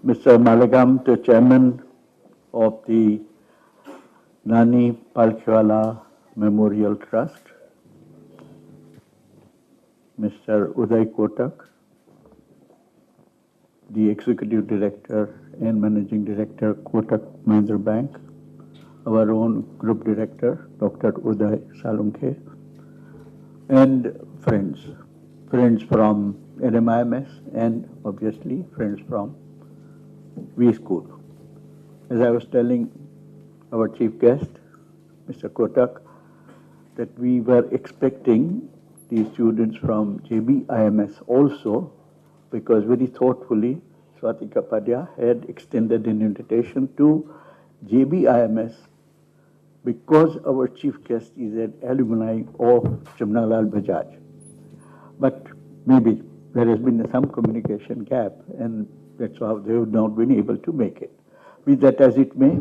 Mr. Malagam, the chairman of the Nani Palkhivala Memorial Trust, Mr. Uday Kotak, the executive director and managing director, Kotak Mahindra Bank, our own group director, Dr. Uday Salunke, and friends from NMIMS, and obviously friends from V School. As I was telling our chief guest, Mr. Kotak, that we were expecting the students from JBIMS also, because very thoughtfully Swati Kapadia had extended an invitation to JBIMS because our chief guest is an alumni of Jamnalal Bajaj. But maybe there has been some communication gap, and that's how they have not been able to make it. Be that as it may,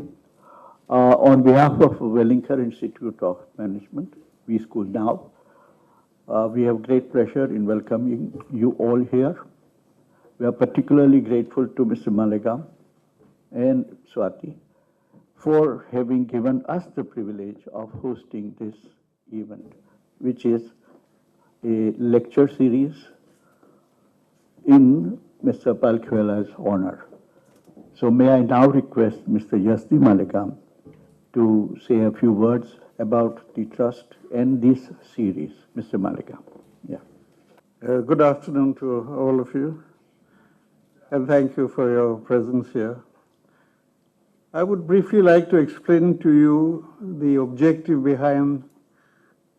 on behalf of Wellington Institute of Management, V School Now, we have great pleasure in welcoming you all here. We are particularly grateful to Mr. Malagam and Swati for having given us the privilege of hosting this event, which is a lecture series in Mr. Palkhivala's honor. So may I now request Mr. Yasdi Malagam to say a few words about the trust and this series. Mr. Malagam. Yeah. Good afternoon to all of you, and thank you for your presence here. I would briefly like to explain to you the objective behind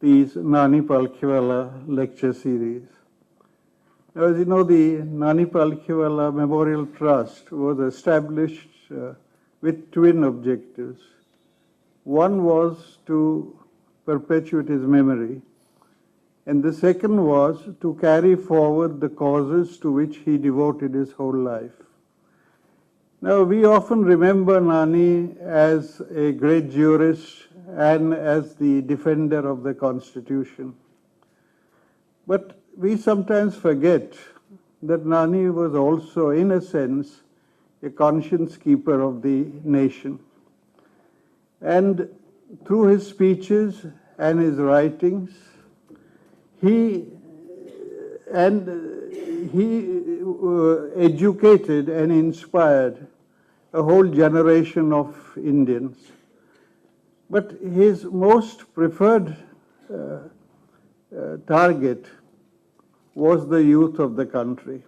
these Nani Palkhivala lecture series. Now, as you know, the Nani Palkhivala Memorial Trust was established with twin objectives. One was to perpetuate his memory, and the second was to carry forward the causes to which he devoted his whole life. Now, we often remember Nani as a great jurist and as the defender of the Constitution. But we sometimes forget that Nani was also, in a sense, a conscience keeper of the nation. And through his speeches and his writings, he educated and inspired a whole generation of Indians. But his most preferred target was the youth of the country.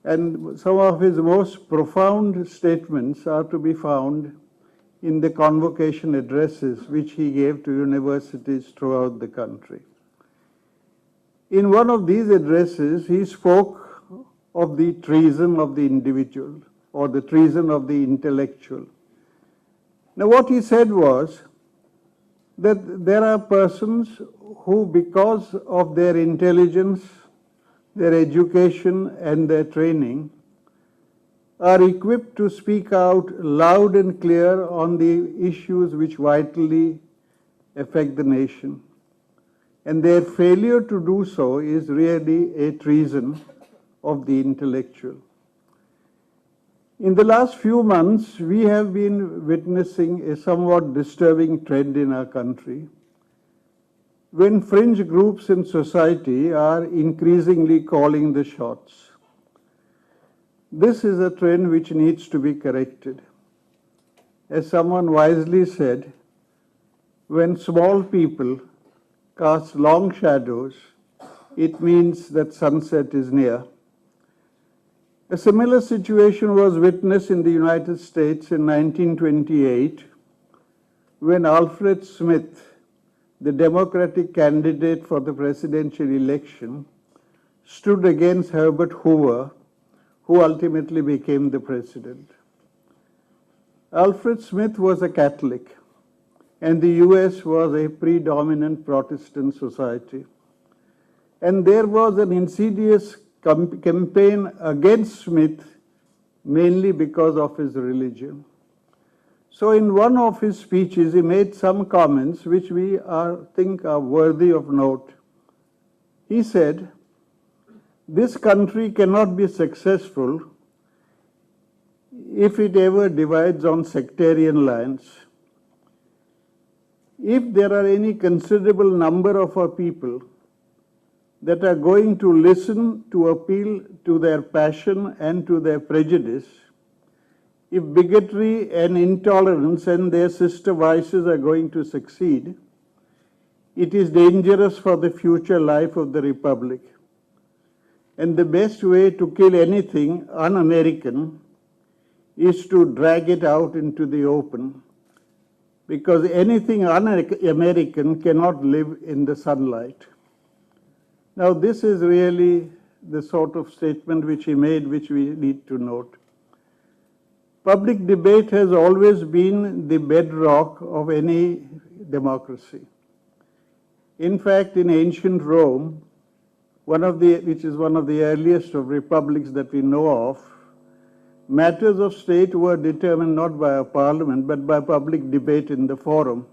And some of his most profound statements are to be found in the convocation addresses which he gave to universities throughout the country. In one of these addresses, he spoke of the treason of the individual or the treason of the intellectual. Now, what he said was that there are persons who, because of their intelligence, their education, and their training, are equipped to speak out loud and clear on the issues which vitally affect the nation. And their failure to do so is really a treason of the intellectual. In the last few months, we have been witnessing a somewhat disturbing trend in our country, when fringe groups in society are increasingly calling the shots. This is a trend which needs to be corrected. As someone wisely said, when small people cast long shadows, it means that sunset is near. A similar situation was witnessed in the United States in 1928, when Alfred Smith, the Democratic candidate for the presidential election, stood against Herbert Hoover, who ultimately became the president. Alfred Smith was a Catholic, and the US was a predominant Protestant society. And there was an insidious campaign against Smith, mainly because of his religion. So in one of his speeches, he made some comments which we think are worthy of note. He said, "This country cannot be successful if it ever divides on sectarian lines, if there are any considerable number of our people that are going to listen to appeal to their passion and to their prejudice, if bigotry and intolerance and their sister vices are going to succeed, it is dangerous for the future life of the Republic. And the best way to kill anything un-American is to drag it out into the open, because anything un-American cannot live in the sunlight. Now, this is really the sort of statement which he made, which we need to note. Public debate has always been the bedrock of any democracy. In fact, in ancient Rome, which is one of the earliest of republics that we know of, matters of state were determined not by a parliament, but by public debate in the forum.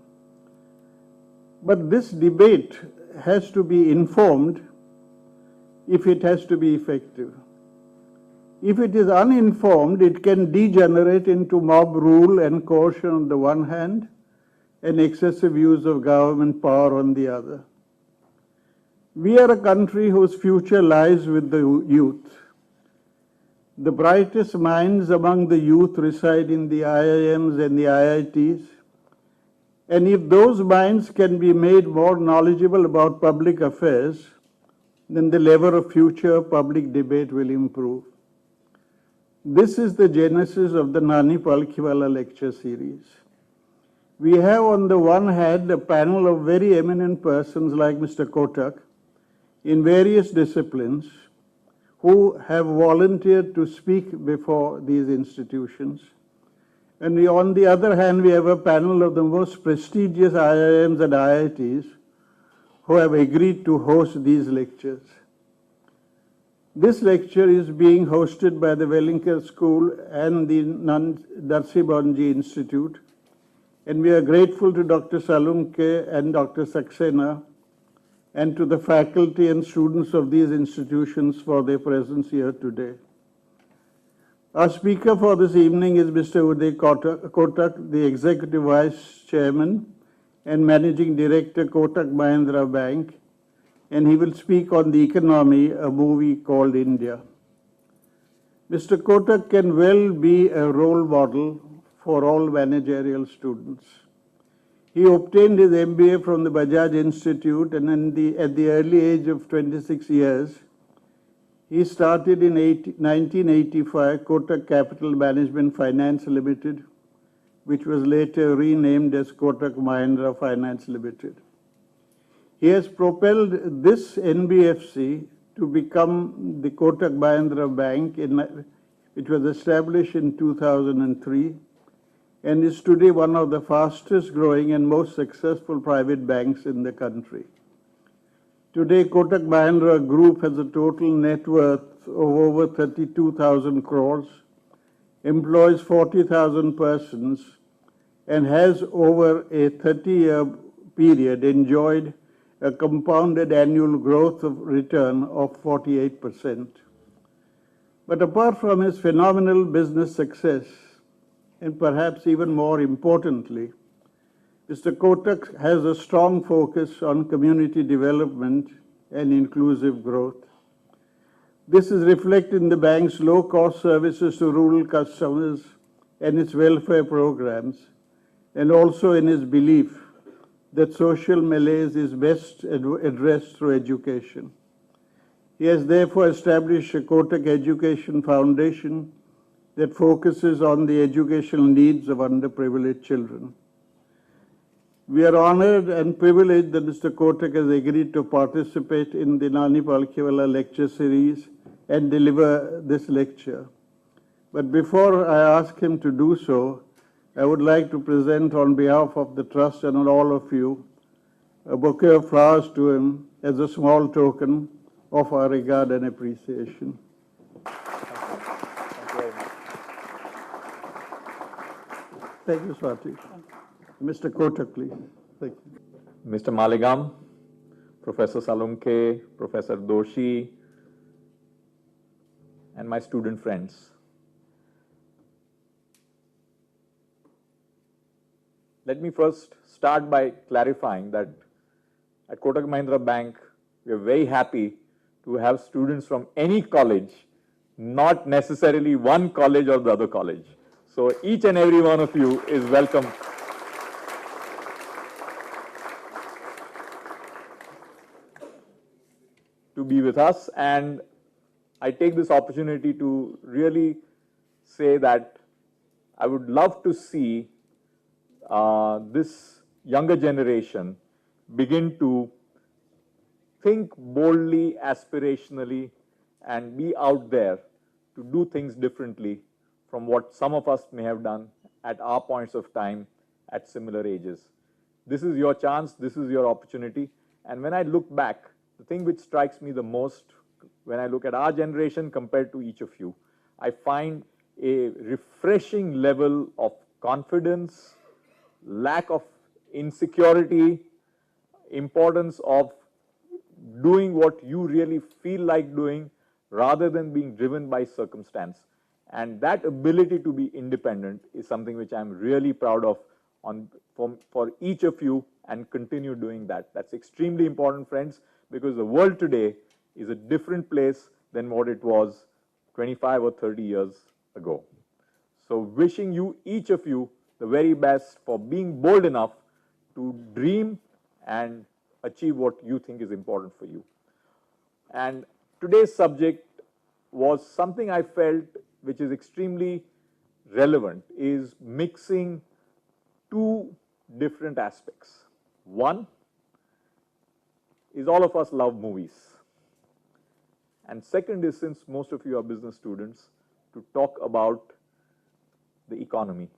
But this debate has to be informed if it has to be effective. If it is uninformed, it can degenerate into mob rule and coercion on the one hand, and excessive use of government power on the other. We are a country whose future lies with the youth. The brightest minds among the youth reside in the IIMs and the IITs. And if those minds can be made more knowledgeable about public affairs, then the level of future public debate will improve. This is the genesis of the Nani Palkhivala lecture series. We have on the one hand a panel of very eminent persons like Mr. Kotak in various disciplines who have volunteered to speak before these institutions. And on the other hand, we have a panel of the most prestigious IIMs and IITs who have agreed to host these lectures. This lecture is being hosted by the Wellinger School and the Darsi Bonji Institute, and we are grateful to Dr. Salunke and Dr. Saxena and to the faculty and students of these institutions for their presence here today. Our speaker for this evening is Mr. Uday Kotak, the Executive Vice Chairman and Managing Director, Kotak Mahindra Bank, and he will speak on the economy, a movie called India. Mr. Kotak can well be a role model for all managerial students. He obtained his MBA from the Bajaj Institute, and at the early age of 26 years, he started in 1985 Kotak Capital Management Finance Limited, which was later renamed as Kotak Mahindra Finance Limited. He has propelled this NBFC to become the Kotak Mahindra Bank, which was established in 2003, and is today one of the fastest growing and most successful private banks in the country. Today, Kotak Mahindra Group has a total net worth of over 32,000 crores, employs 40,000 persons, and has over a 30-year period enjoyed a compounded annual growth of return of 48%. But apart from his phenomenal business success, and perhaps even more importantly, Mr. Kotak has a strong focus on community development and inclusive growth. This is reflected in the bank's low-cost services to rural customers and its welfare programs, and also in his belief that social malaise is best addressed through education. He has therefore established a Kotak Education Foundation that focuses on the educational needs of underprivileged children. We are honored and privileged that Mr. Kotak has agreed to participate in the Nani Palkhivala lecture series and deliver this lecture. But before I ask him to do so, I would like to present on behalf of the Trust and all of you a bouquet of flowers to him as a small token of our regard and appreciation. Thank you, Swati. Mr. Kotak, please. Thank you. Mr. Maligam, Professor Salunke, Professor Doshi, and my student friends. Let me first start by clarifying that at Kotak Mahindra Bank, we are very happy to have students from any college, not necessarily one college or the other college. So each and every one of you is welcome to be with us. And I take this opportunity to really say that I would love to see this younger generation begin to think boldly, aspirationally, and be out there to do things differently from what some of us may have done at our points of time at similar ages. This is your chance, this is your opportunity. And when I look back, the thing which strikes me the most when I look at our generation compared to each of you, I find a refreshing level of confidence, lack of insecurity, importance of doing what you really feel like doing rather than being driven by circumstance. And that ability to be independent is something which I'm really proud of for each of you, and continue doing that. That's extremely important, friends, because the world today is a different place than what it was 25 or 30 years ago. So wishing you, each of you, the very best for being bold enough to dream and achieve what you think is important for you. And today's subject was something I felt which is extremely relevant, is mixing two different aspects. One is all of us love movies. And second is, since most of you are business students, to talk about the economy.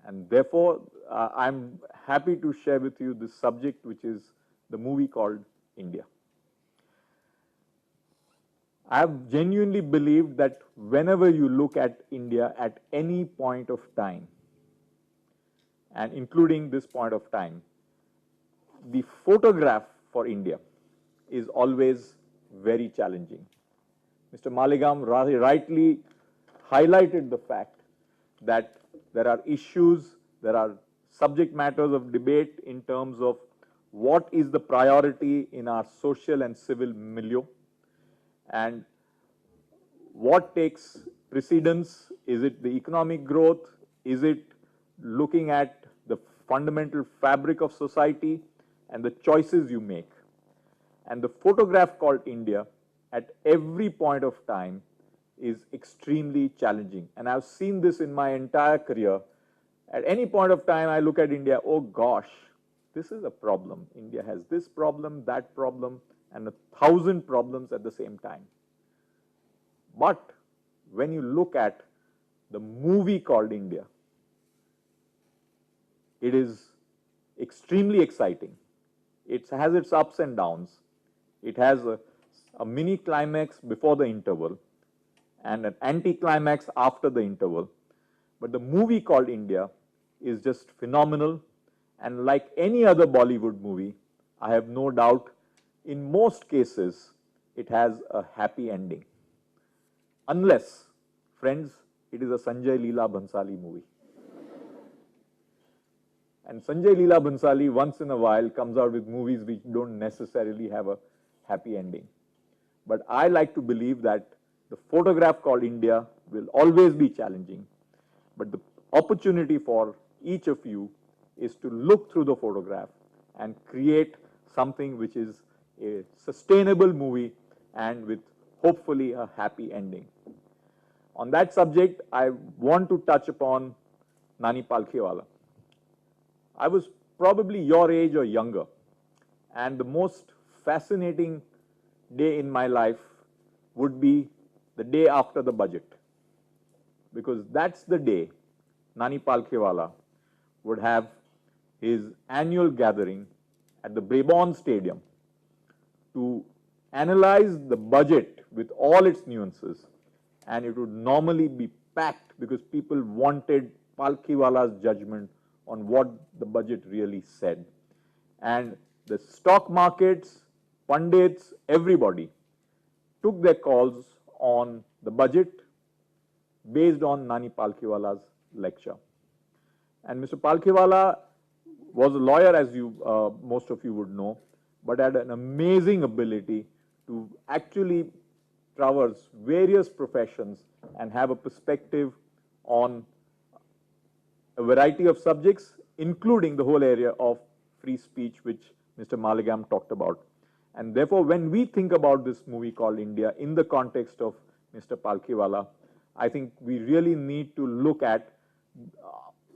And therefore, I'm happy to share with you this subject, which is the movie called India. I have genuinely believed that whenever you look at India at any point of time, and including this point of time, the photograph for India is always very challenging. Mr. Maligam rightly highlighted the fact that there are issues, there are subject matters of debate in terms of what is the priority in our social and civil milieu, and what takes precedence. Is it the economic growth? Is it looking at the fundamental fabric of society and the choices you make? And the photograph called India at every point of time is extremely challenging. And I've seen this in my entire career. At any point of time, I look at India, oh gosh, this is a problem. India has this problem, that problem, and 1,000 problems at the same time. But when you look at the movie called India, it is extremely exciting. It has its ups and downs. It has a mini climax before the interval and an anti-climax after the interval. But the movie called India is just phenomenal. And like any other Bollywood movie, I have no doubt, in most cases, it has a happy ending. Unless, friends, it is a Sanjay Leela Bhansali movie. And Sanjay Leela Bhansali once in a while comes out with movies which don't necessarily have a happy ending. But I like to believe that the photograph called India will always be challenging. But the opportunity for each of you is to look through the photograph and create something which is a sustainable movie and with hopefully a happy ending. On that subject, I want to touch upon Nani Palkhivala. I was probably your age or younger, and the most fascinating day in my life would be the day after the budget, because that's the day Nani Palkhivala would have his annual gathering at the Brabourne Stadium to analyze the budget with all its nuances, and it would normally be packed because people wanted Palkhiwala's judgment on what the budget really said. And the stock markets, pundits, everybody took their calls on the budget based on Nani Palkhiwala's lecture. And Mr. Palkhivala was a lawyer, as you most of you would know, but had an amazing ability to actually traverse various professions and have a perspective on a variety of subjects, including the whole area of free speech, which Mr. Maligam talked about. And therefore, when we think about this movie called India in the context of Mr. Palkhivala, I think we really need to look at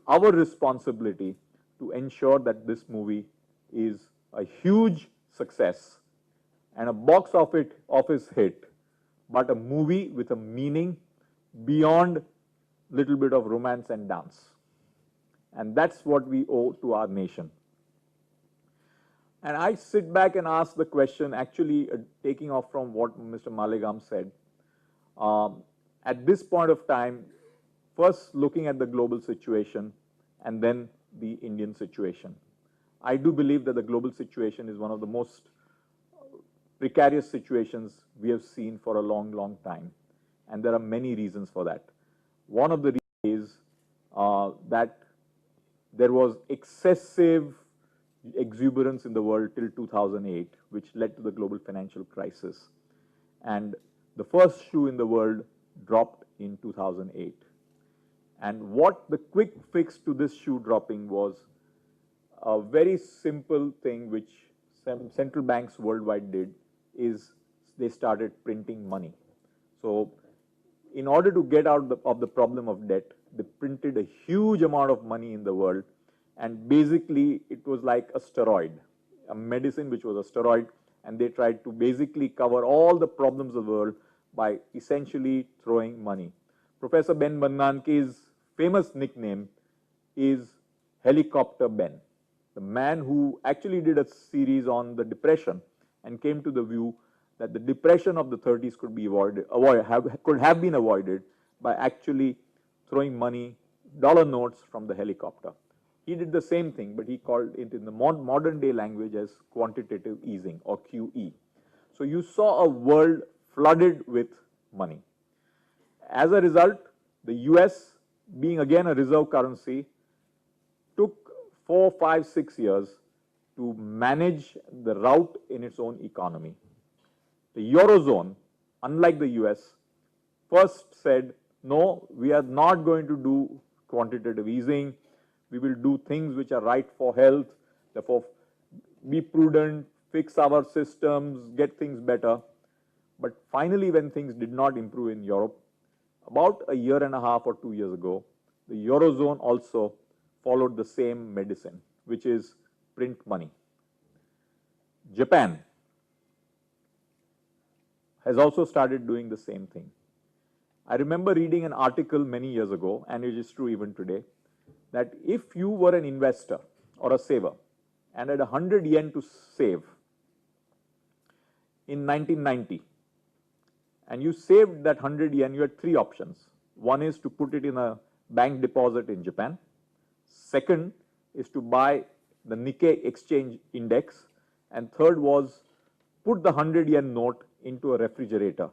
our responsibility to ensure that this movie is a huge success and a box office hit, but a movie with a meaning beyond little bit of romance and dance. And that's what we owe to our nation. And I sit back and ask the question, actually taking off from what Mr. Maligam said, at this point of time, first looking at the global situation and then the Indian situation. I do believe that the global situation is one of the most precarious situations we have seen for a long, long time. And there are many reasons for that. One of the reasons is that there was excessive exuberance in the world till 2008, which led to the global financial crisis. And the first shoe in the world dropped in 2008. And what the quick fix to this shoe dropping was a very simple thing which central banks worldwide did, is they started printing money. So in order to get out of the problem of debt, they printed a huge amount of money in the world, and basically it was like a steroid, a medicine which was a steroid, and they tried to basically cover all the problems of the world by essentially throwing money. Professor Ben Bernanke's famous nickname is Helicopter Ben, the man who actually did a series on the depression and came to the view that the depression of the 30s could be could have been avoided by actually throwing money, dollar notes from the helicopter. He did the same thing, but he called it in the modern day language as quantitative easing, or QE. So you saw a world flooded with money. As a result, the US, being again a reserve currency, took 4, 5, 6 years to manage the rout in its own economy. The Eurozone, unlike the US, first said, no, we are not going to do quantitative easing. We will do things which are right for health, therefore be prudent, fix our systems, get things better. But finally, when things did not improve in Europe, about a year and a half or 2 years ago, the Eurozone also followed the same medicine, which is print money. Japan has also started doing the same thing. I remember reading an article many years ago, and it is true even today, that if you were an investor or a saver and had 100 yen to save in 1990, and you saved that 100 yen, you had 3 options. One is to put it in a bank deposit in Japan. Second is to buy the Nikkei exchange index. And third was put the 100 yen note into a refrigerator.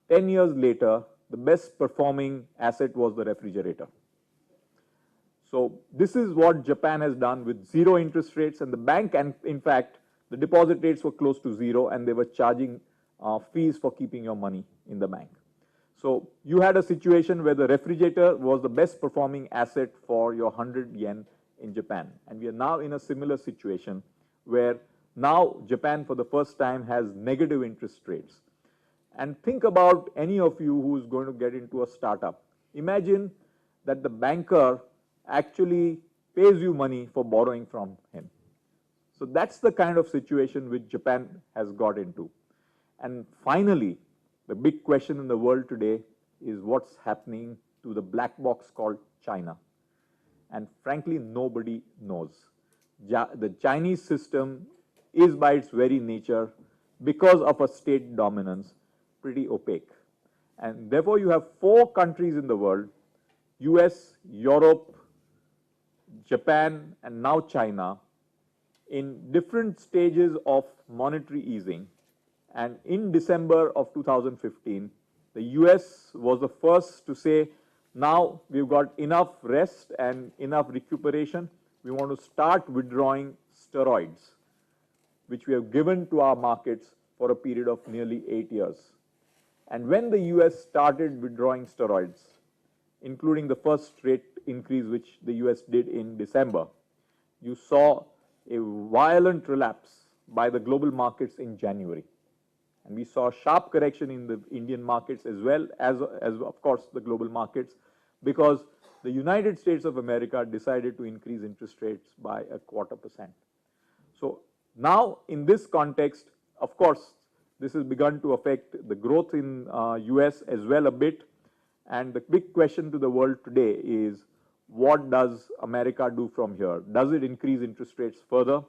10 years later, the best performing asset was the refrigerator. So this is what Japan has done with zero interest rates, and the bank, and in fact, the deposit rates were close to zero, and they were charging fees for keeping your money in the bank. So you had a situation where the refrigerator was the best performing asset for your 100 yen in Japan. And we are now in a similar situation where now Japan for the first time has negative interest rates. And think about any of you who is going to get into a startup. Imagine that the banker actually pays you money for borrowing from him. So that's the kind of situation which Japan has got into. And finally, the big question in the world today is what's happening to the black box called China. And frankly, nobody knows. The Chinese system is by its very nature, because of a state dominance, pretty opaque. And therefore, you have 4 countries in the world, US, Europe, Japan, and now China, in different stages of monetary easing. And in December of 2015, the US was the first to say, now we've got enough rest and enough recuperation, we want to start withdrawing steroids, which we have given to our markets for a period of nearly 8 years. And when the US started withdrawing steroids, including the first rate increase which the US did in December, you saw a violent relapse by the global markets in January. And we saw a sharp correction in the Indian markets as well as of course, the global markets, because the United States of America decided to increase interest rates by 0.25%. So now in this context, of course, this has begun to affect the growth in US as well a bit. And the big question to the world today is, what does America do from here? Does it increase interest rates further?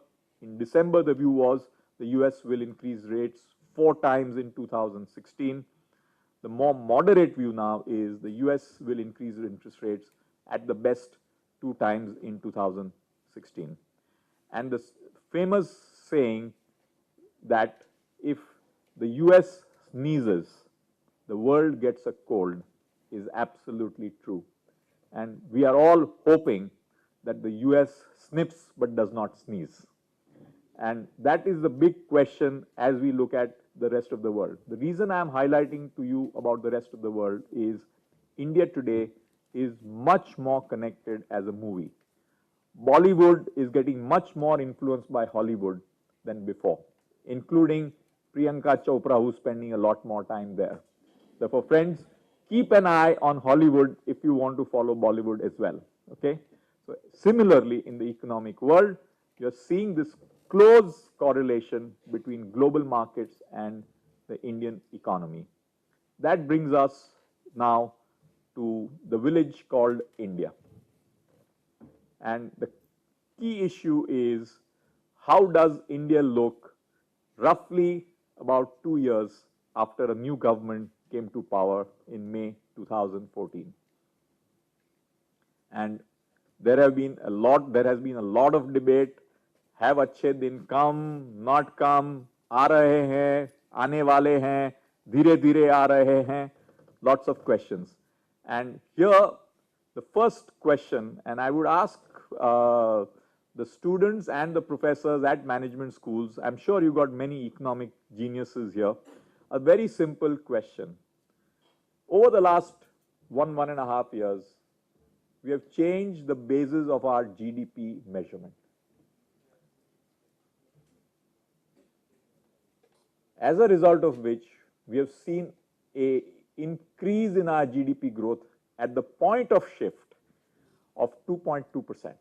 In December, the view was the US will increase rates 4 times in 2016. The more moderate view now is the US will increase interest rates at the best 2 times in 2016. And the famous saying that if the US sneezes, the world gets a cold is absolutely true. And we are all hoping that the US sniffs but does not sneeze. And that is the big question as we look at the rest of the world. The reason I am highlighting to you about the rest of the world is India today is much more connected as a movie. Bollywood is getting much more influenced by Hollywood than before, including Priyanka Chopra, who's spending a lot more time there. Therefore, friends, keep an eye on Hollywood if you want to follow Bollywood as well. Okay? So similarly, in the economic world, you're seeing this close correlation between global markets and the Indian economy. That brings us now to the village called India. And the key issue is, how does India look roughly about 2 years after a new government came to power in May 2014? And there has been a lot of debate. Have अच्छे दिन come, not come, आ रहे हैं, आने वाले हैं, धीरे धीरे आ रहे हैं, lots of questions. And here, the first question, and I would ask the students and the professors at management schools, I'm sure you got many economic geniuses here, a very simple question. Over the last 1.5 years, we have changed the basis of our GDP measurement. As a result of which, we have seen an increase in our GDP growth at the point of shift of 2.2%.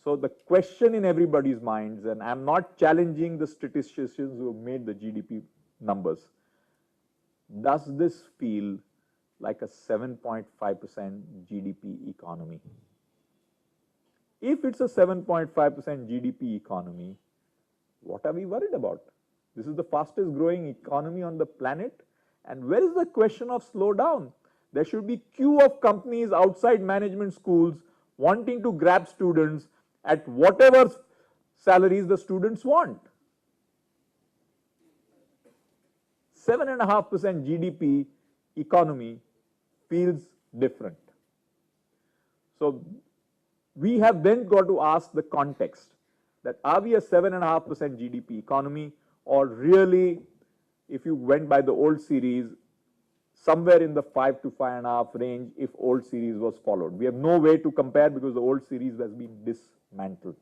So the question in everybody's minds, and I'm not challenging the statisticians who have made the GDP numbers, does this feel like a 7.5% GDP economy? If it's a 7.5% GDP economy, what are we worried about? This is the fastest growing economy on the planet. And where is the question of slowdown? There should be queue of companies outside management schools wanting to grab students at whatever salaries the students want. 7.5% GDP economy feels different. So we have then got to ask the context, that are we a 7.5% GDP economy, or really, if you went by the old series, somewhere in the 5 to 5.5 range if old series was followed. We have no way to compare because the old series has been dismantled.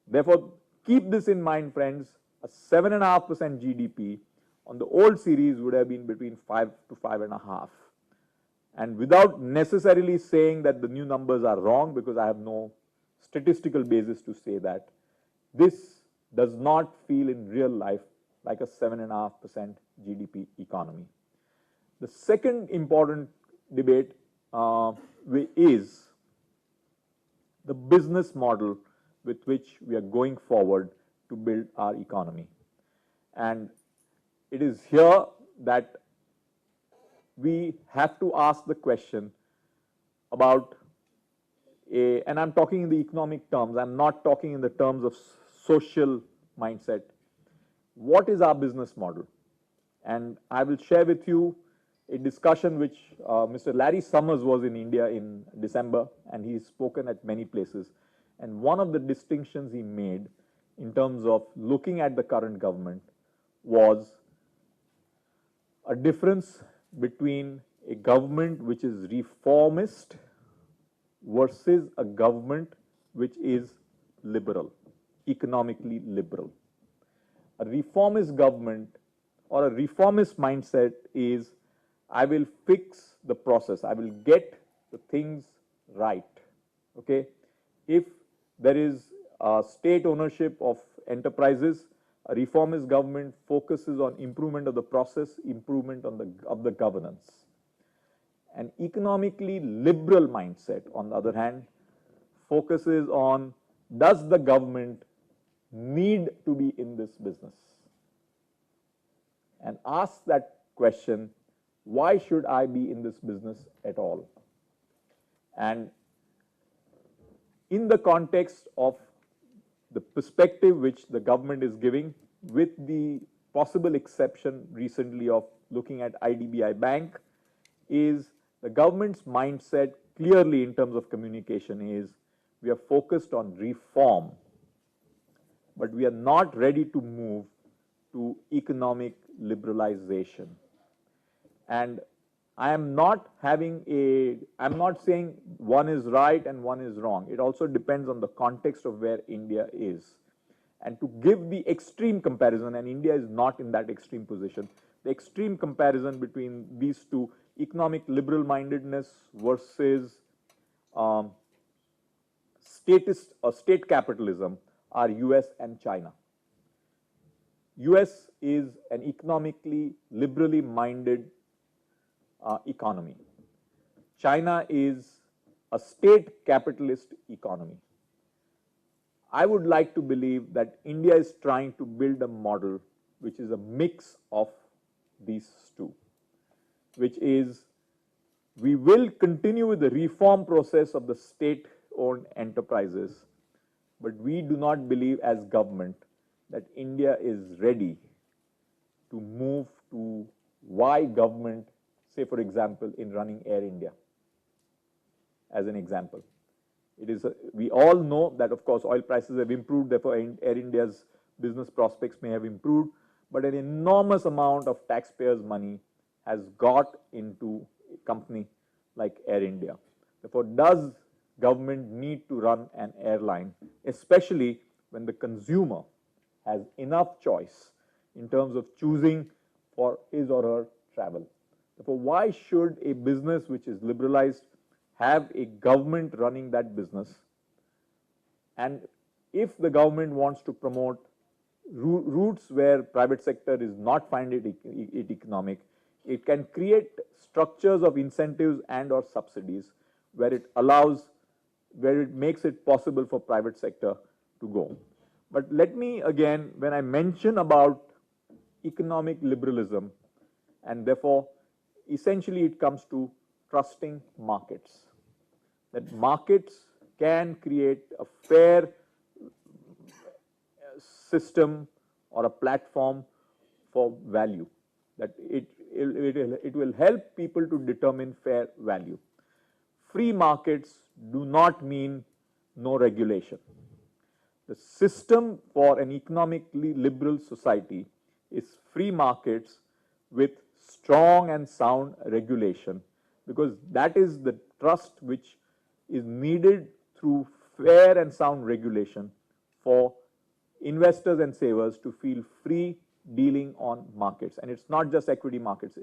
Therefore, keep this in mind, friends, a 7.5% GDP on the old series would have been between 5 to 5.5. And without necessarily saying that the new numbers are wrong, because I have no statistical basis to say that, this does not feel in real life like a 7.5% GDP economy. The second important debate is the business model with which we are going forward to build our economy. And it is here that we have to ask the question about and I'm talking in the economic terms, I'm not talking in the terms of social mindset. What is our business model? And I will share with you a discussion which Mr. Larry Summers was in India in December, and he's spoken at many places. And one of the distinctions he made in terms of looking at the current government was a difference between a government which is reformist versus a government which is liberal, economically liberal. A reformist government or a reformist mindset is, I will fix the process, I will get the things right. Okay, if there is state ownership of enterprises, a reformist government focuses on improvement of the process, improvement of the governance. An economically liberal mindset, on the other hand, focuses on, does the government need to be in this business? And ask that question, why should I be in this business at all? And in the context of the perspective which the government is giving, with the possible exception recently of looking at IDBI Bank, is the government's mindset clearly in terms of communication is, we are focused on reform, but we are not ready to move to economic liberalization. And I'm not saying one is right and one is wrong. It also depends on the context of where India is. And to give the extreme comparison, and India is not in that extreme position, the extreme comparison between these two, economic liberal mindedness versus state capitalism, are US and China. US is an economically liberally minded economy. China is a state capitalist economy. I would like to believe that India is trying to build a model which is a mix of these two, which is, we will continue with the reform process of the state-owned enterprises, but we do not believe as government that India is ready to move to why government, say for example, in running Air India, as an example. It is we all know that of course oil prices have improved, therefore Air India's business prospects may have improved, but an enormous amount of taxpayers' money has got into a company like Air India. Therefore, does government need to run an airline, especially when the consumer has enough choice in terms of choosing for his or her travel? Therefore, why should a business which is liberalized have a government running that business? And if the government wants to promote routes where private sector is not finding it economic, it can create structures of incentives and or subsidies where it allows, where it makes it possible for private sector to go. But let me again, when I mention about economic liberalism, and therefore essentially it comes to trusting markets, that markets can create a fair system or a platform for value, that it will help people to determine fair value. Free markets do not mean no regulation. The system for an economically liberal society is free markets with strong and sound regulation, because that is the trust which is needed through fair and sound regulation for investors and savers to feel free dealing on markets. And it's not just equity markets,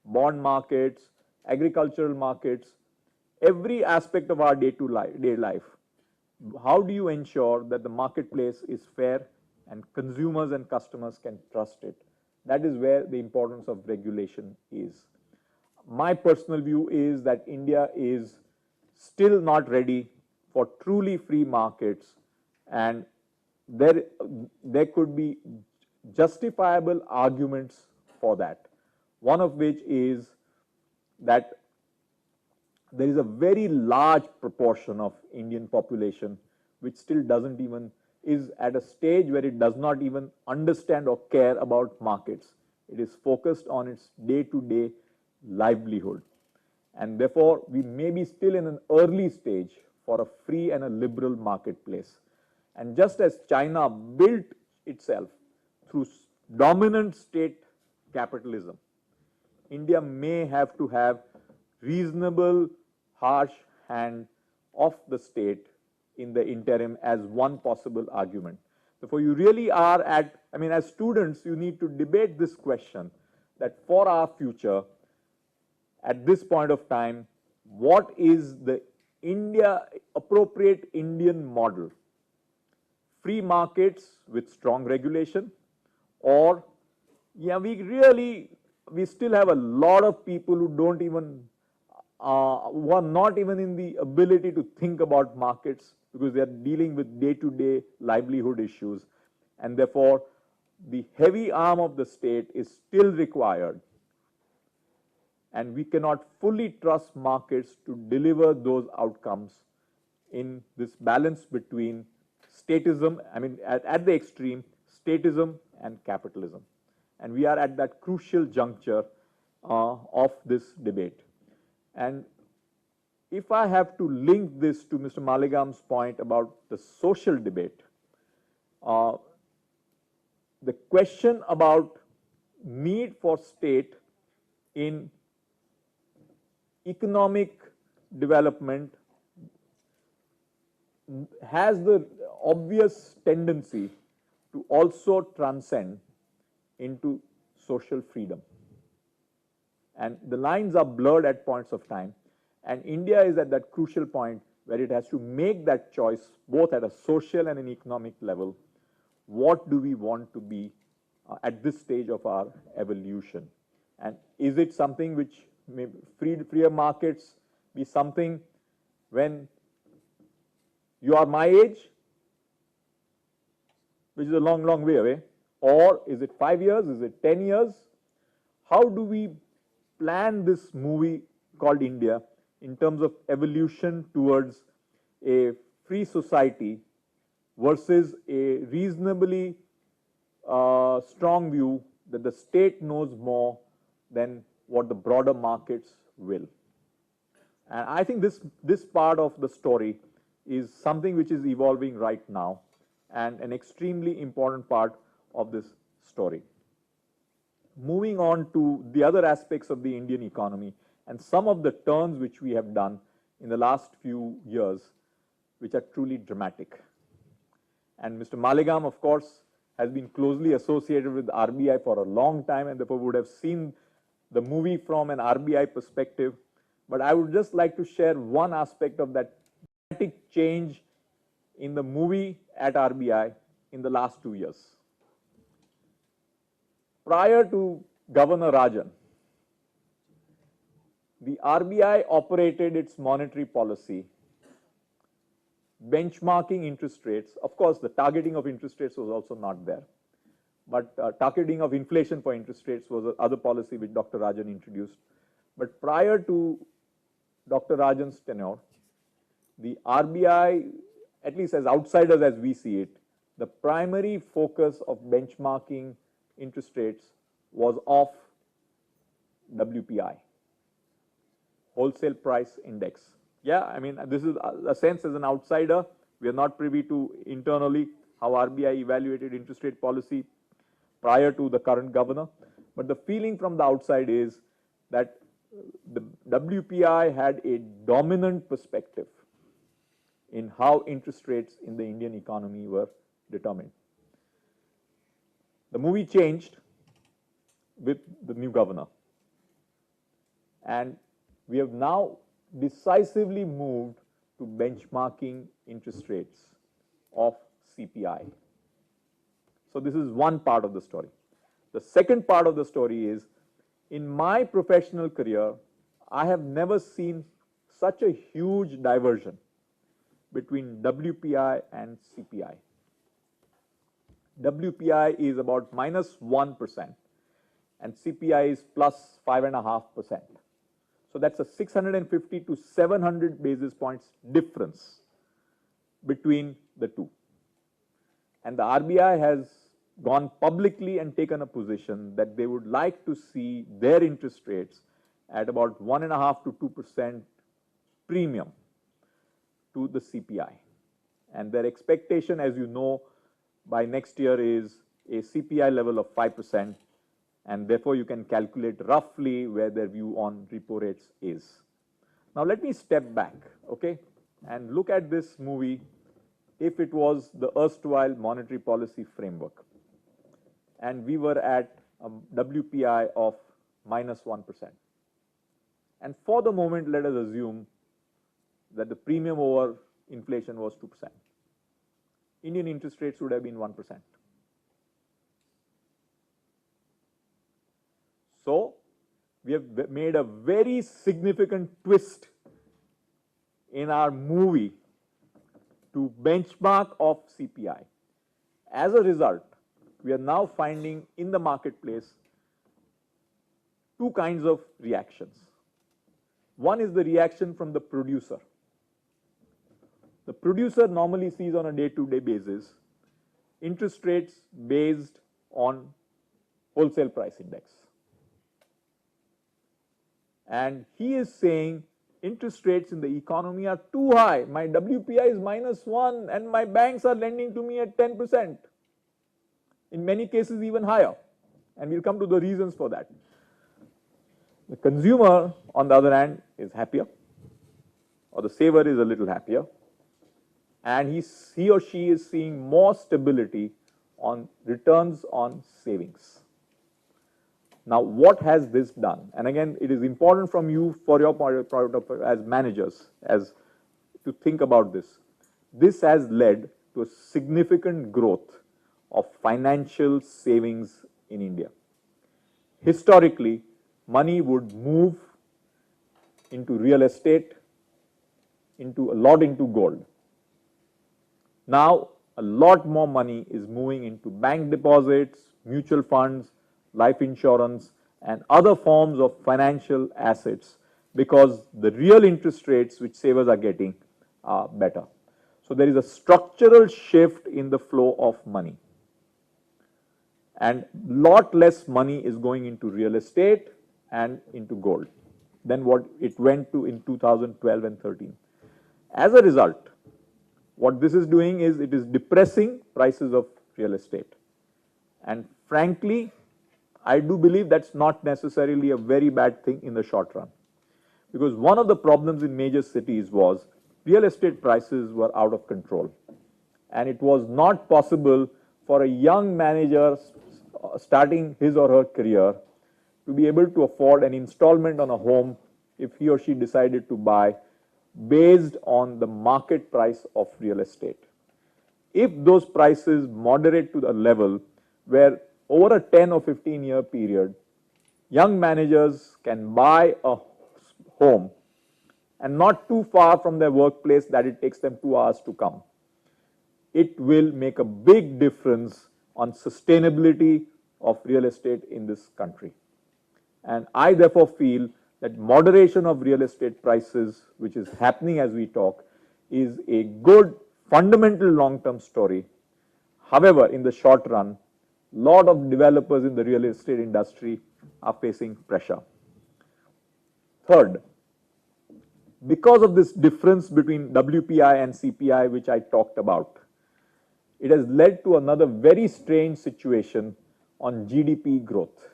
bond markets, agricultural markets, every aspect of our day-to-day life. How do you ensure that the marketplace is fair and consumers and customers can trust it? That is where the importance of regulation is. My personal view is that India is still not ready for truly free markets, and there could be justifiable arguments for that. One of which is that there is a very large proportion of Indian population which still doesn't even, is at a stage where it does not even understand or care about markets. It is focused on its day-to-day livelihood. And therefore, we may be still in an early stage for a free and a liberal marketplace. And just as China built itself through dominant state capitalism, India may have to have reasonable, harsh hand of the state in the interim as one possible argument. Therefore, you really are at, I mean, as students, you need to debate this question that for our future, at this point of time, what is the appropriate Indian model? Free markets with strong regulation, or we still have a lot of people who don't even, who are not even in the ability to think about markets because they are dealing with day-to-day livelihood issues, and therefore the heavy arm of the state is still required, and we cannot fully trust markets to deliver those outcomes in this balance between statism, I mean, at the extreme, statism and capitalism. And we are at that crucial juncture of this debate. And if I have to link this to Mr. Maligam's point about the social debate, the question about need for state in economic development has the obvious tendency to also transcend into social freedom. And the lines are blurred at points of time. And India is at that crucial point where it has to make that choice both at a social and an economic level. What do we want to be at this stage of our evolution? And is it something which may freer markets be something when you are my age, which is a long, long way away, or is it 5 years, is it 10 years? How do we plan this movie called India in terms of evolution towards a free society versus a reasonably strong view that the state knows more than what the broader markets will? And I think this part of the story is something which is evolving right now and an extremely important part of this story. Moving on to the other aspects of the Indian economy and some of the turns which we have done in the last few years, which are truly dramatic. And Mr. Maligam, of course, has been closely associated with RBI for a long time and therefore would have seen the movie from an RBI perspective. But I would just like to share one aspect of that dramatic change in the movie at RBI in the last 2 years. Prior to Governor Rajan, the RBI operated its monetary policy benchmarking interest rates. Of course, the targeting of interest rates was also not there. But targeting of inflation for interest rates was another policy which Dr. Rajan introduced. But prior to Dr. Rajan's tenure, the RBI, at least as outsiders as we see it, the primary focus of benchmarking interest rates was off WPI, wholesale price index. Yeah, I mean, this is a sense as an outsider. We are not privy to internally how RBI evaluated interest rate policy prior to the current governor. But the feeling from the outside is that the WPI had a dominant perspective in how interest rates in the Indian economy were determined. The movie changed with the new governor. And we have now decisively moved to benchmarking interest rates of CPI. So this is one part of the story. The second part of the story is, in my professional career, I have never seen such a huge diversion between WPI and CPI. WPI is about -1% and CPI is plus 5.5%. So that's a 650 to 700 basis points difference between the two. And the RBI has gone publicly and taken a position that they would like to see their interest rates at about 1.5 to 2% premium to the CPI. And their expectation, as you know, by next year is a CPI level of 5%, and therefore you can calculate roughly where their view on repo rates is. Now let me step back, okay, and look at this movie if it was the erstwhile monetary policy framework, and we were at a WPI of minus 1%. And for the moment, let us assume that the premium over inflation was 2%. Indian interest rates would have been 1%. So, we have made a very significant twist in our movie to benchmark of CPI. As a result, we are now finding in the marketplace two kinds of reactions. One is the reaction from the producer. The producer normally sees on a day-to-day basis interest rates based on wholesale price index. And he is saying interest rates in the economy are too high. My WPI is -1 and my banks are lending to me at 10%. In many cases even higher. And we'll come to the reasons for that. The consumer, on the other hand, is happier, or the saver is a little happier, and he or she is seeing more stability on returns on savings. Now, what has this done? And again, it is important from you, for your point of as managers, as to think about this. This has led to a significant growth of financial savings in India. Historically, money would move into real estate, into gold. Now, a lot more money is moving into bank deposits, mutual funds, life insurance, and other forms of financial assets, because the real interest rates which savers are getting are better. So there is a structural shift in the flow of money. And lot less money is going into real estate and into gold than what it went to in 2012 and 13. As a result, what this is doing is it is depressing prices of real estate. And frankly, I do believe that's not necessarily a very bad thing in the short run. Because one of the problems in major cities was real estate prices were out of control. And it was not possible for a young manager starting his or her career to be able to afford an installment on a home if he or she decided to buy based on the market price of real estate. If those prices moderate to the level where over a 10 or 15 year period, young managers can buy a home and not too far from their workplace that it takes them 2 hours to come, it will make a big difference on sustainability of real estate in this country. And I therefore feel that moderation of real estate prices, which is happening as we talk, is a good fundamental long-term story. However, in the short run, a lot of developers in the real estate industry are facing pressure. Third, because of this difference between WPI and CPI, which I talked about, it has led to another very strange situation on GDP growth.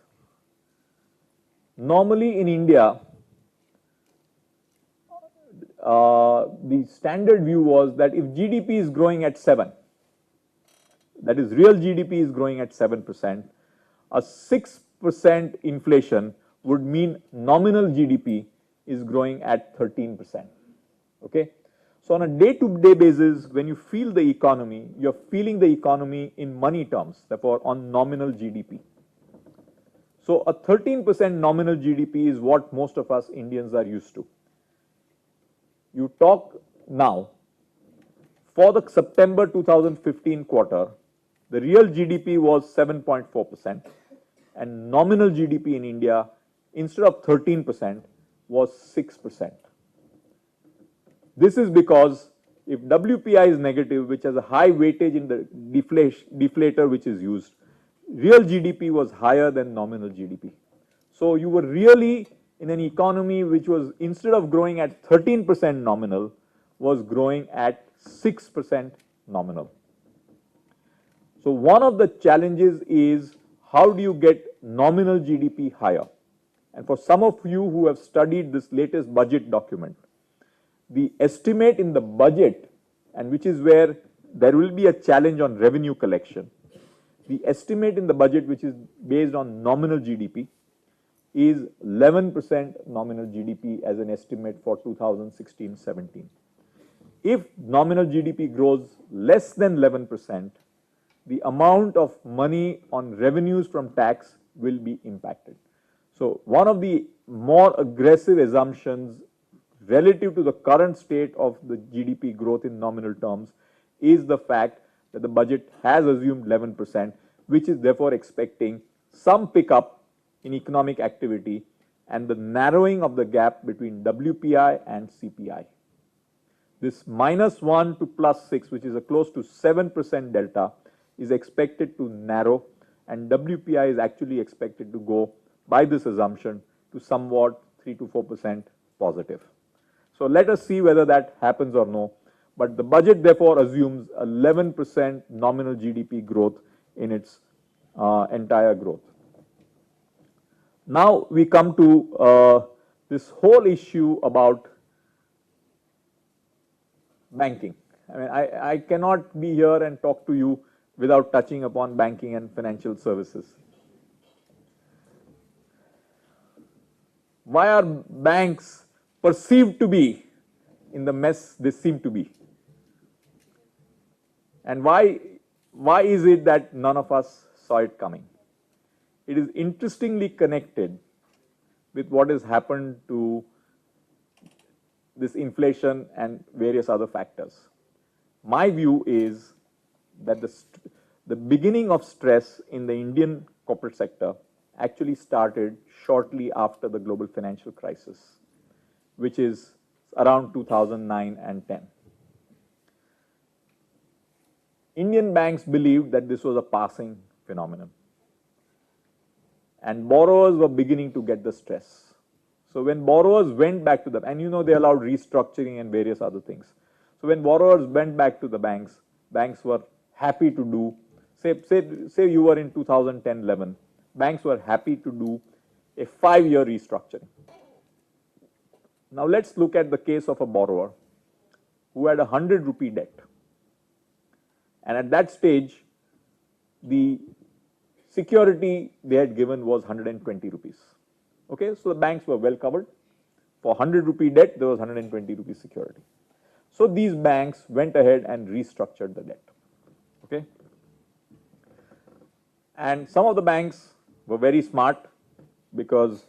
Normally in India, the standard view was that if GDP is growing at 7, that is real GDP is growing at 7%, a 6% inflation would mean nominal GDP is growing at 13%. Okay? So on a day-to-day basis, when you feel the economy, you're feeling the economy in money terms, therefore on nominal GDP. So a 13% nominal GDP is what most of us Indians are used to. You talk now, for the September 2015 quarter, the real GDP was 7.4% and nominal GDP in India, instead of 13%, was 6%. This is because if WPI is negative, which has a high weightage in the deflator which is used, real GDP was higher than nominal GDP. So you were really in an economy which was, instead of growing at 13% nominal, was growing at 6% nominal. So one of the challenges is, how do you get nominal GDP higher? And for some of you who have studied this latest budget document, the estimate in the budget, and which is where there will be a challenge on revenue collection, the estimate in the budget, which is based on nominal GDP, is 11% nominal GDP as an estimate for 2016-17. If nominal GDP grows less than 11%, the amount of money on revenues from tax will be impacted. So one of the more aggressive assumptions relative to the current state of the GDP growth in nominal terms is the fact that the budget has assumed 11%, which is therefore expecting some pickup in economic activity and the narrowing of the gap between WPI and CPI. This -1 to +6, which is a close to 7% delta, is expected to narrow, and WPI is actually expected to go, by this assumption, to somewhat 3 to 4% positive. So let us see whether that happens or no. But the budget therefore assumes 11% nominal GDP growth in its entire growth. Now we come to this whole issue about banking. I mean, I cannot be here and talk to you without touching upon banking and financial services. Why are banks perceived to be in the mess they seem to be? And why is it that none of us saw it coming? It is interestingly connected with what has happened to this inflation and various other factors. My view is that the beginning of stress in the Indian corporate sector actually started shortly after the global financial crisis, which is around 2009 and 10. Indian banks believed that this was a passing phenomenon, and borrowers were beginning to get the stress. So when borrowers went back to them, and you know they allowed restructuring and various other things. So when borrowers went back to the banks, banks were happy to do, say you were in 2010-11, banks were happy to do a 5-year restructuring. Now let's look at the case of a borrower who had 100 rupee debt. And at that stage, the security they had given was 120 rupees. Okay, so the banks were well covered. For 100 rupee debt, there was 120 rupees security. So these banks went ahead and restructured the debt. Okay, and some of the banks were very smart because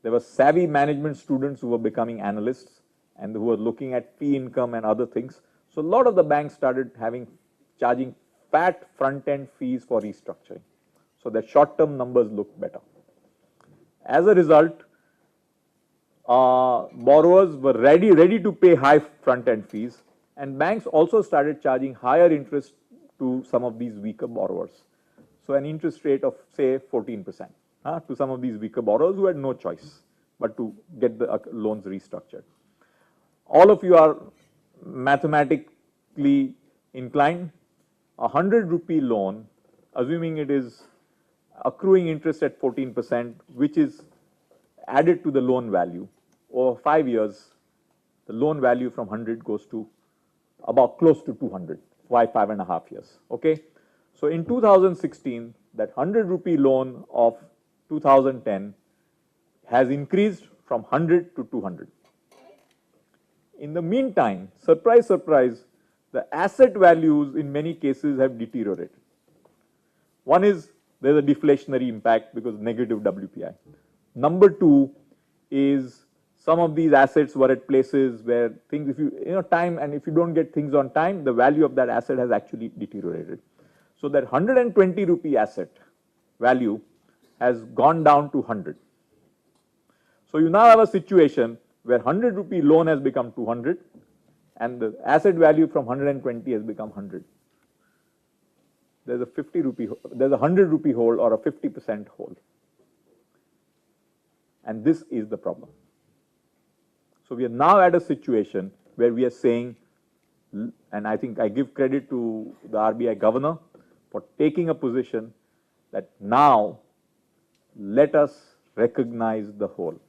there were savvy management students who were becoming analysts and who were looking at fee income and other things. So a lot of the banks started charging fat front-end fees for restructuring, so that short-term numbers look better. As a result, borrowers were ready to pay high front-end fees, and banks also started charging higher interest to some of these weaker borrowers. So an interest rate of say 14% to some of these weaker borrowers who had no choice but to get the loans restructured. All of you are mathematically inclined. 100 rupee loan, assuming it is accruing interest at 14%, which is added to the loan value, over 5 years, the loan value from 100 goes to about close to 200, 5.5 years. Okay, so in 2016, that 100 rupee loan of 2010 has increased from 100 to 200. In the meantime, surprise, surprise, the asset values in many cases have deteriorated. One is there's a deflationary impact because negative WPI. Number two is some of these assets were at places where things, if you time, and if you don't get things on time, the value of that asset has actually deteriorated. So that 120 rupee asset value has gone down to 100. So you now have a situation where 100 rupee loan has become 200 and the asset value from 120 has become 100. there's a 50 rupee, there's a 100 rupee hole or a 50% hole. And this is the problem. So we are now at a situation where we are saying, and I think I give credit to the RBI governor for taking a position that now let us recognize the whole,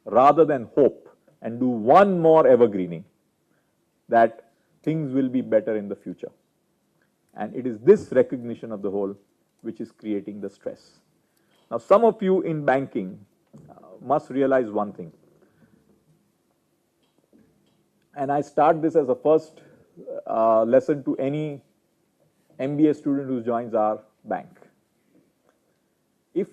rather than hope and do one more evergreening that things will be better in the future. And it is this recognition of the whole which is creating the stress. Now, some of you in banking must realize one thing. And I start this as a first lesson to any MBA student who joins our bank. If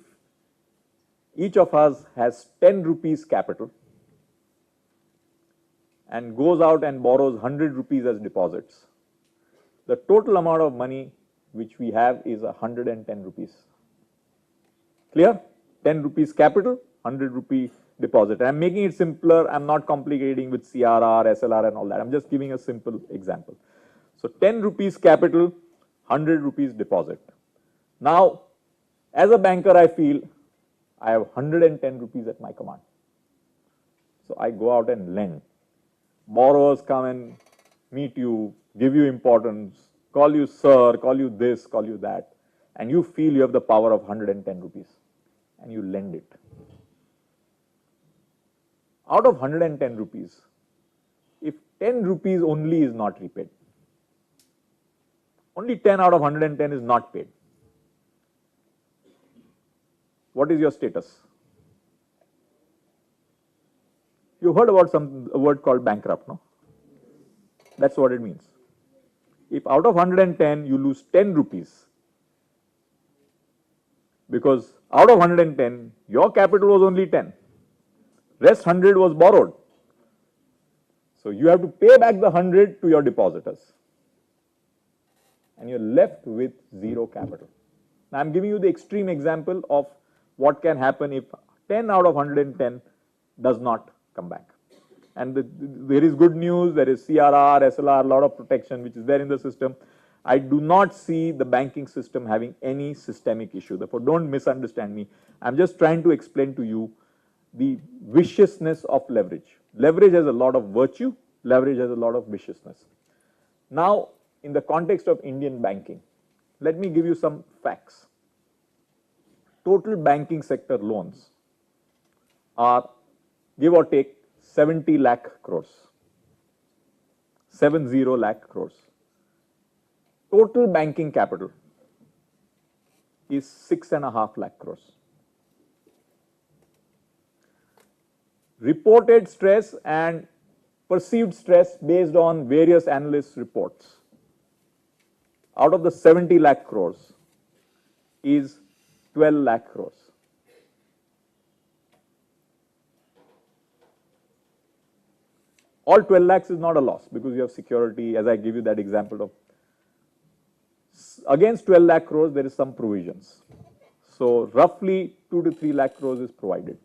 each of us has 10 rupees capital and goes out and borrows 100 rupees as deposits, the total amount of money which we have is 110 rupees. Clear? 10 rupees capital, 100 rupee deposit. I'm making it simpler. I'm not complicating with CRR, SLR and all that. I'm just giving a simple example. So 10 rupees capital, 100 rupees deposit. Now, as a banker, I feel I have 110 rupees at my command. So I go out and lend. Borrowers come and meet you, give you importance, call you sir, call you this, call you that, and you feel you have the power of 110 rupees and you lend it. Out of 110 rupees, if 10 rupees only is not repaid, only 10 out of 110 is not paid, what is your status? You heard about a word called bankrupt, no? That's what it means. If out of 110 you lose 10 rupees, because out of 110 your capital was only 10, rest 100 was borrowed. So you have to pay back the 100 to your depositors, and you're left with zero capital. Now I'm giving you the extreme example of what can happen if 10 out of 110 does not come back. And there is good news, there is CRR, SLR, a lot of protection which is there in the system. I do not see the banking system having any systemic issue. Therefore, don't misunderstand me. I'm just trying to explain to you the viciousness of leverage. Leverage has a lot of virtue, leverage has a lot of viciousness. Now, in the context of Indian banking, let me give you some facts. Total banking sector loans are, give or take, 70 lakh crores. 70 lakh crores. Total banking capital is 6.5 lakh crores. Reported stress and perceived stress based on various analysts' reports, out of the 70 lakh crores is 12 lakh crores. All 12 lakhs is not a loss because you have security, as I give you that example of. Against 12 lakh crores, there is some provisions. So roughly 2 to 3 lakh crores is provided.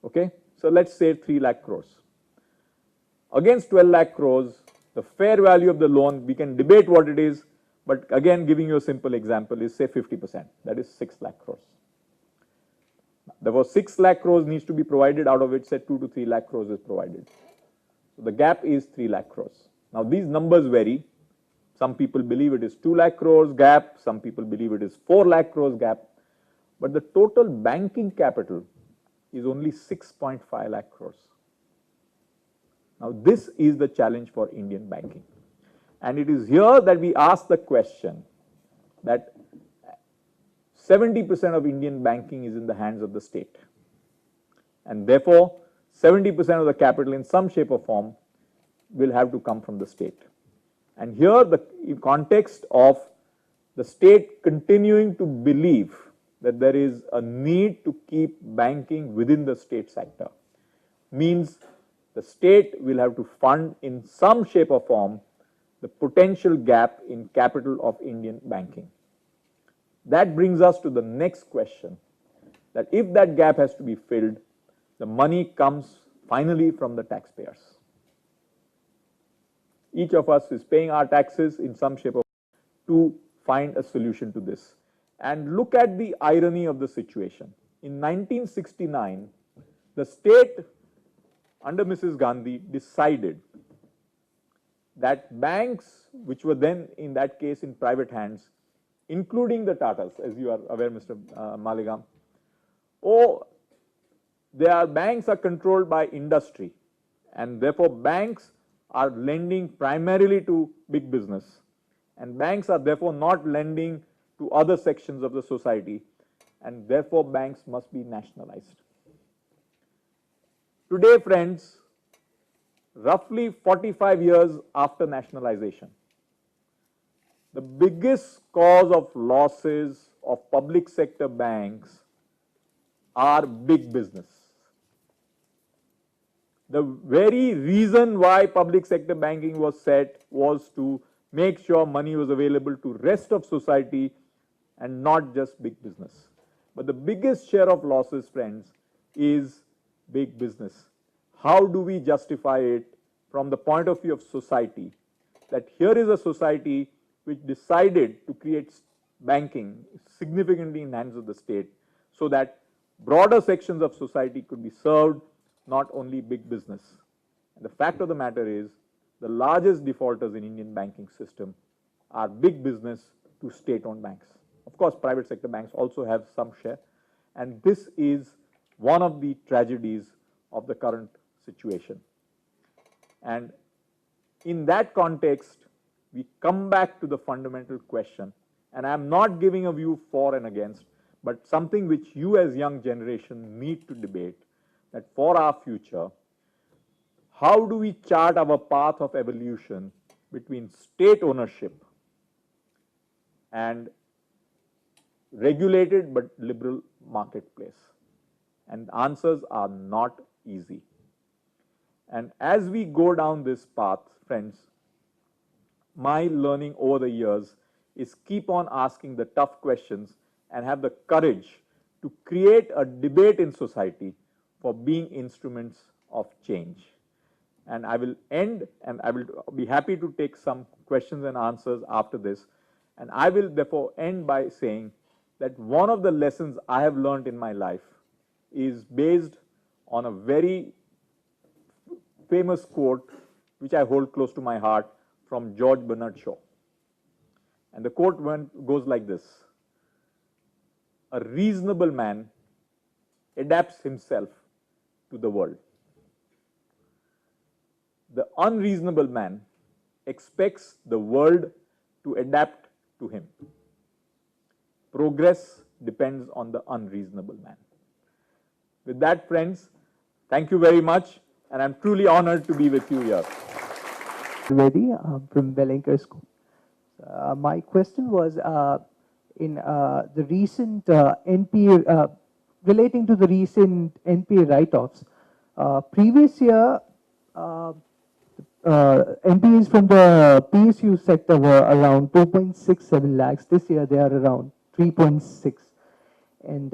Okay, so let's say 3 lakh crores. Against 12 lakh crores, the fair value of the loan, we can debate what it is, but again, giving you a simple example, is say 50%, that is 6 lakh crores. Therefore, 6 lakh crores needs to be provided, out of which say 2 to 3 lakh crores is provided. So the gap is 3 lakh crores. Now these numbers vary. Some people believe it is 2 lakh crores gap, some people believe it is 4 lakh crores gap, but the total banking capital is only 6.5 lakh crores. Now this is the challenge for Indian banking. And it is here that we ask the question that 70% of Indian banking is in the hands of the state. And therefore, 70% of the capital in some shape or form will have to come from the state. And here, the context of the state continuing to believe that there is a need to keep banking within the state sector means the state will have to fund in some shape or form the potential gap in capital of Indian banking. That brings us to the next question, that if that gap has to be filled, the money comes finally from the taxpayers. Each of us is paying our taxes in some shape or form to find a solution to this. And look at the irony of the situation. In 1969, the state under Mrs. Gandhi decided that banks, which were then in that case in private hands, including the Tatas, as you are aware, Mr. Maligam, their banks are controlled by industry, and therefore banks are lending primarily to big business, and banks are therefore not lending to other sections of the society, and therefore banks must be nationalized. Today, friends, roughly 45 years after nationalization, the biggest cause of losses of public sector banks are big business. The very reason why public sector banking was set was to make sure money was available to rest of society and not just big business. But the biggest share of losses, friends, is big business. How do we justify it from the point of view of society? That here is a society which decided to create banking significantly in the hands of the state so that broader sections of society could be served, not only big business. And the fact of the matter is, the largest defaulters in Indian banking system are big business to state-owned banks. Of course, private sector banks also have some share, and this is one of the tragedies of the current situation. And in that context, we come back to the fundamental question, and I am not giving a view for and against, but something which you as young generation need to debate, that for our future, how do we chart our path of evolution between state ownership and regulated but liberal marketplace? And the answers are not easy. And as we go down this path, friends, my learning over the years is keep on asking the tough questions and have the courage to create a debate in society for being instruments of change. And I will end, and I will be happy to take some questions and answers after this. And I will therefore end by saying that one of the lessons I have learned in my life is based on a very famous quote, which I hold close to my heart, from George Bernard Shaw. And the quote goes like this: a reasonable man adapts himself to the world. The unreasonable man expects the world to adapt to him. Progress depends on the unreasonable man. With that, friends, thank you very much, and I'm truly honored to be with you here. Reddy from Bellinger School. My question was in the recent NPA, relating to the recent NPA write-offs. Previous year, NPAs from the PSU sector were around 2.67 lakhs. This year, they are around 3.6. And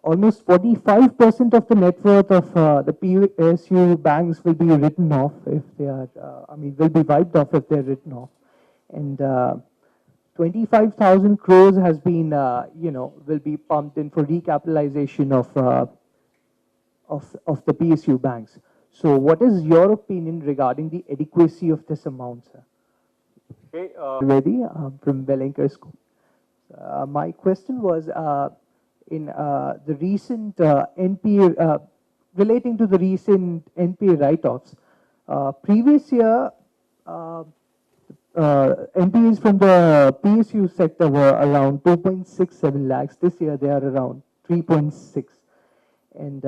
almost 45% of the net worth of the PSU banks will be written off if they are, will be wiped off if they're written off. And 25,000 crores has been, will be pumped in for recapitalization of the PSU banks. So what is your opinion regarding the adequacy of this amount, sir? Okay, Reddy from Bellinger School. My question was in the recent NPA, relating to the recent NPA write-offs. Previous year, NPAs from the PSU sector were around 2.67 lakhs. This year, they are around 3.6. And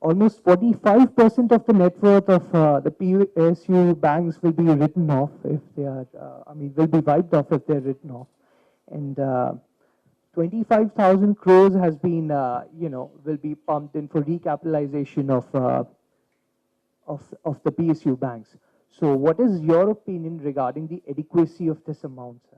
almost 45% of the net worth of the PSU banks will be written off if they are, will be wiped off if they're written off. And 25,000 crores has been, will be pumped in for recapitalization of the PSU banks. So what is your opinion regarding the adequacy of this amount, sir?